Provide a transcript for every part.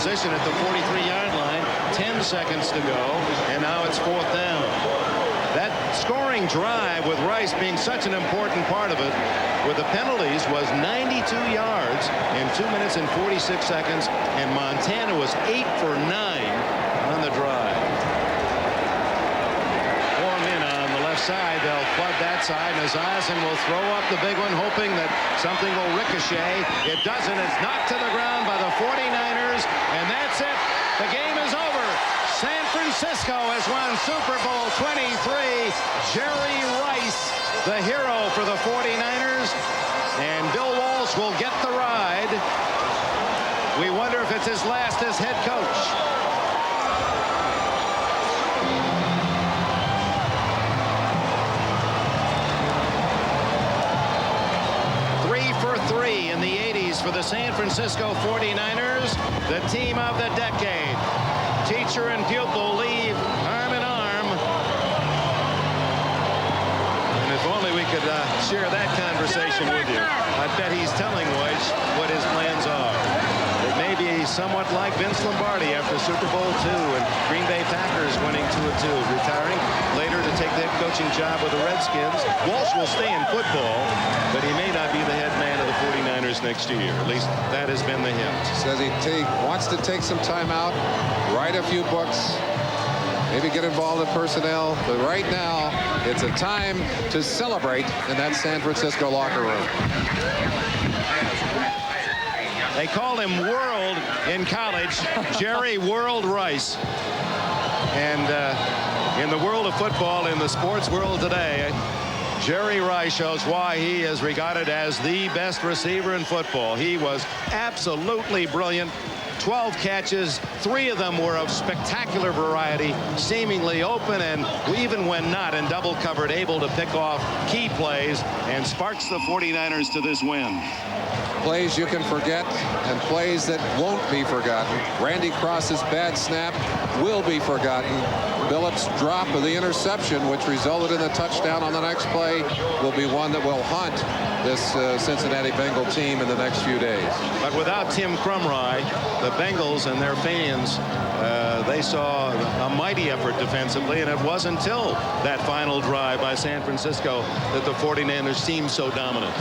position at the 43-yard line. 10 seconds to go, and now it's 4th down. That scoring drive, with Rice being such an important part of it, with the penalties, was 92 yards in 2 minutes and 46 seconds, and Montana was 8 for 9 on the drive. 4 men on the left side. They'll flood that side, and Azazen will throw up the big one, hoping that something will ricochet. It doesn't. It's knocked to the ground by the 49ers, and that's it. The game is over. San Francisco has won Super Bowl XXIII. Jerry Rice, the hero for the 49ers, and Bill Walsh will get the ride. We wonder if it's his last as head coach. In the 80s for the San Francisco 49ers, the team of the decade. Teacher and pupil leave arm in arm. And if only we could share that conversation with you. I bet he's telling Weich what his plans are. It may be somewhat like Vince Lombardi after Super Bowl II and Green Bay Packers winning 2-2, retiring later to take that coaching job with the Redskins. Walsh will stay in football, but he may not be the head man of the 49ers next year. At least that has been the hint. Says he wants to take some time out, write a few books, maybe get involved in personnel, but right now it's a time to celebrate in that San Francisco locker room. They called him World in college, Jerry World Rice. And in the world of football, in the sports world today, Jerry Rice shows why he is regarded as the best receiver in football. He was absolutely brilliant. 12 catches, 3 of them were of spectacular variety, seemingly open, and even when not in double covered, able to pick off key plays, and sparks the 49ers to this win. Plays you can forget and plays that won't be forgotten. Randy Cross's bad snap will be forgotten. Phillips' drop of the interception, which resulted in the touchdown on the next play, will be one that will haunt this Cincinnati Bengal team in the next few days. But without Tim Krumrie, the Bengals and their fans, they saw a mighty effort defensively, and it wasn't until that final drive by San Francisco that the 49ers seemed so dominant.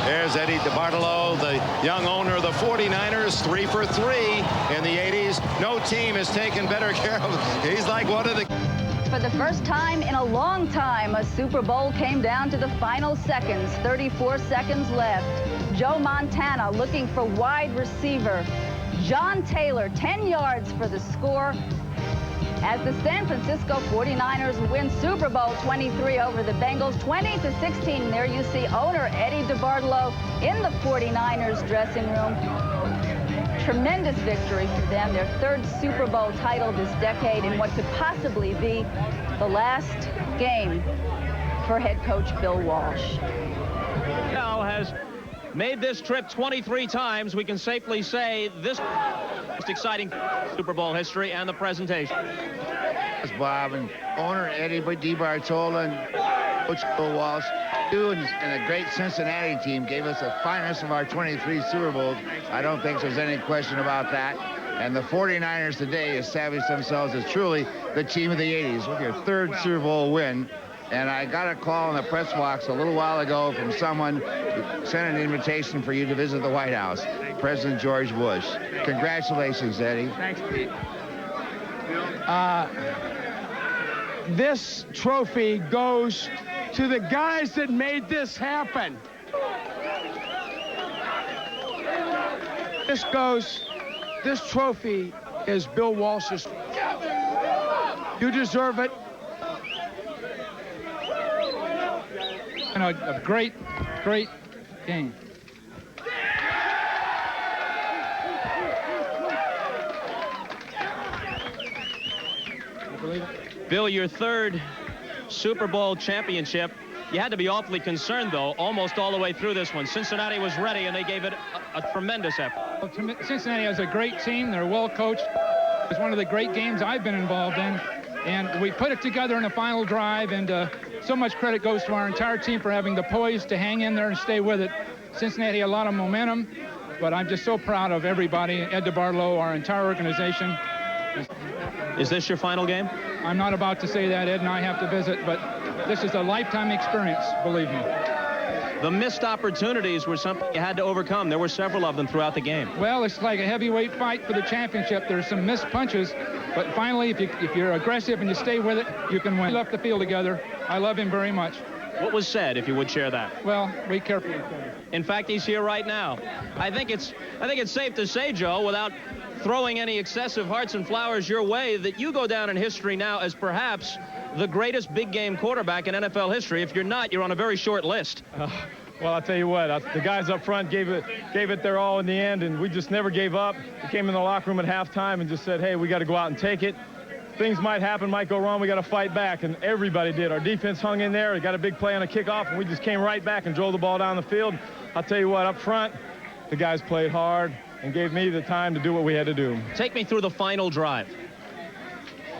There's Eddie DeBartolo, the young owner of the 49ers, 3 for 3 in the 80s. No team has taken better care of him. He's like one of the... For the first time in a long time, a Super Bowl came down to the final seconds. 34 seconds left. Joe Montana looking for wide receiver. John Taylor, 10 yards for the score, as the San Francisco 49ers win Super Bowl XXIII over the Bengals, 20-16. There you see owner Eddie DeBartolo in the 49ers dressing room. Tremendous victory for them, their 3rd Super Bowl title this decade, in what could possibly be the last game for head coach Bill Walsh. Now has made this trip 23 times. We can safely say this most exciting Super Bowl history and the presentation. Bob and owner Eddie DeBartolo and Coach Bill Walsh, and a great Cincinnati team gave us the finest of our 23 Super Bowls. I don't think there's any question about that. And the 49ers today established themselves as truly the team of the 80s with your 3rd Super Bowl win. And I got a call in the press box a little while ago from someone who sent an invitation for you to visit the White House, President George Bush. Congratulations, Eddie. Thanks, Pete. This trophy goes to the guys that made this happen. This trophy is Bill Walsh's. You deserve it. And a great, great game. Bill, your 3rd Super Bowl championship. You had to be awfully concerned, though, almost all the way through this one. Cincinnati was ready, and they gave it a tremendous effort. Well, Cincinnati has a great team. They're well coached. It's one of the great games I've been involved in. And we put it together in a final drive, and so much credit goes to our entire team for having the poise to hang in there and stay with it. Cincinnati had a lot of momentum. but I'm just so proud of everybody, Ed DeBartolo, our entire organization. Is this your final game? I'm not about to say that. Ed and I have to visit, but this is a lifetime experience, believe me. The missed opportunities were something you had to overcome. There were several of them throughout the game. Well, it's like a heavyweight fight for the championship. There's some missed punches, but finally, if you're aggressive and you stay with it, you can win. We left the field together. I love him very much. What was said, if you would share that? Well, we care for each other. In fact, he's here right now. I think it's safe to say, Joe, without throwing any excessive hearts and flowers your way, that you go down in history now as perhaps the greatest big game quarterback in NFL history. If you're not, you're on a very short list. Well, I'll tell you what, the guys up front gave it their all in the end, and we just never gave up. We came in the locker room at halftime and just said, hey, we got to go out and take it. Things might happen, might go wrong, we got to fight back, and everybody did. Our defense hung in there. We got a big play on a kickoff, and we just came right back and drove the ball down the field. I'll tell you what, up front, the guys played hard and gave me the time to do what we had to do. Take me through the final drive.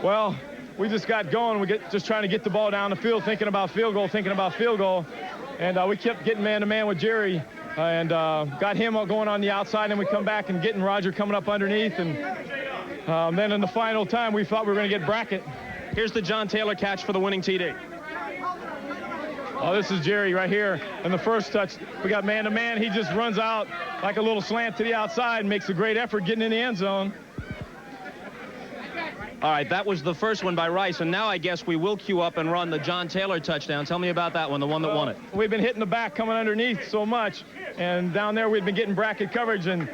Well, we just got going. Just trying to get the ball down the field, thinking about field goal. And we kept getting man-to-man with Jerry and got him going on the outside, and we come back and getting Roger coming up underneath. And then in the final time, we thought we were going to get Brackett. Here's the John Taylor catch for the winning TD. Oh, this is Jerry right here. And the first touch, we got man-to-man. He just runs out like a little slant to the outside and makes a great effort getting in the end zone. All right, that was the first one by Rice, and now I guess we will queue up and run the John Taylor touchdown. Tell me about that one, the one that won it. We've been hitting the back coming underneath so much, and down there we've been getting bracket coverage and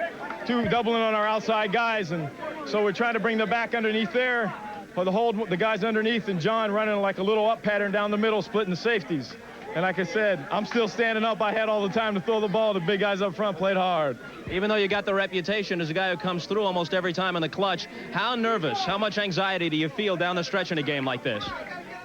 doubling on our outside guys, and so we're trying to bring the back underneath there, or the guys underneath, and John running like a little up pattern down the middle, splitting the safeties. And like I said, I'm still standing up. I had all the time to throw the ball. The big guys up front played hard. Even though you got the reputation as a guy who comes through almost every time in the clutch, how nervous, how much anxiety do you feel down the stretch in a game like this?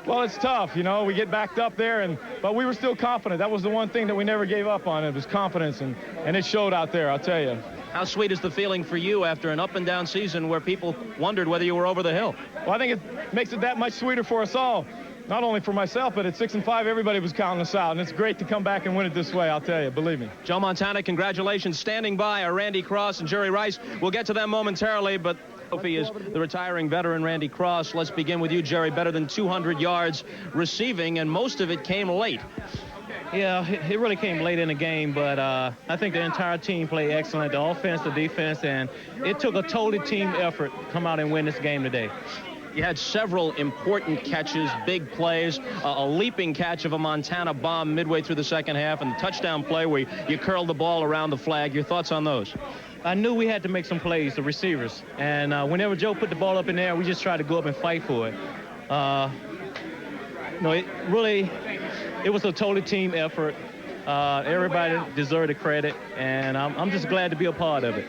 Well, it's tough, you know. We get backed up there, but we were still confident. That was the one thing that we never gave up on. It was confidence, and it showed out there, I'll tell you. How sweet is the feeling for you after an up-and-down season where people wondered whether you were over the hill? Well, I think it makes it that much sweeter for us all. Not only for myself, but at 6-5, everybody was counting us out, and it's great to come back and win it this way, I'll tell you, believe me. Joe Montana, congratulations. Standing by are Randy Cross and Jerry Rice. We'll get to them momentarily, but trophy is the retiring veteran Randy Cross. Let's begin with you, Jerry. Better than 200 yards receiving, and most of it came late. Yeah, it really came late in the game, but I think the entire team played excellent, the offense, the defense, and it took a total team effort to come out and win this game today. You had several important catches, big plays, a leaping catch of a Montana bomb midway through the second half, and the touchdown play where you curled the ball around the flag. Your thoughts on those? I knew we had to make some plays, the receivers, and whenever Joe put the ball up in there, we just tried to go up and fight for it. It was a total team effort. Everybody deserved the credit, and I'm just glad to be a part of it.